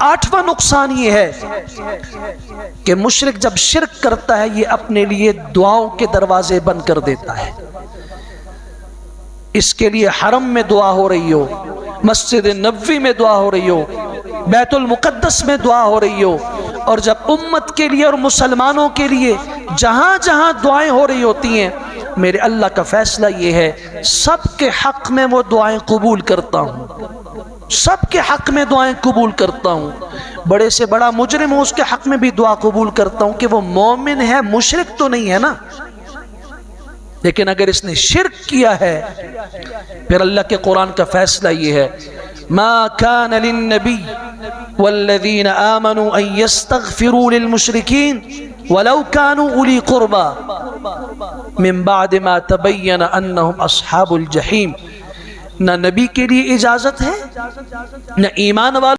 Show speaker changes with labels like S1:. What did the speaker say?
S1: آٹھواں نقصان یہ ہے کہ مشرک جب شرک کرتا ہے یہ اپنے لیے دعاؤں کے دروازے بند کر دیتا ہے. اس کے لیے حرم میں دعا ہو رہی ہو، مسجد نبوی میں دعا ہو رہی ہو، بیت المقدس میں دعا ہو رہی ہو، اور جب امت کے لیے اور مسلمانوں کے لیے جہاں جہاں دعائیں ہو رہی ہوتی ہیں، میرے اللہ کا فیصلہ یہ ہے سب کے حق میں وہ دعائیں قبول کرتا ہوں، سب کے حق میں دعائیں قبول کرتا ہوں. بڑے سے بڑا مجرم ہو اس کے حق میں بھی دعا قبول کرتا ہوں کہ وہ مومن ہے، مشرک تو نہیں ہے نا. لیکن اگر اس نے شرک کیا ہے پھر اللہ کے قرآن کا فیصلہ یہ ہے ما كان للنبي والذين آمنوا أن يستغفروا للمشركين ولو كانوا أولي قربى من بعد ما تبين أنهم أصحاب الجحيم. نہ نبی کے لیے اجازت ہے نہ ایمان والوں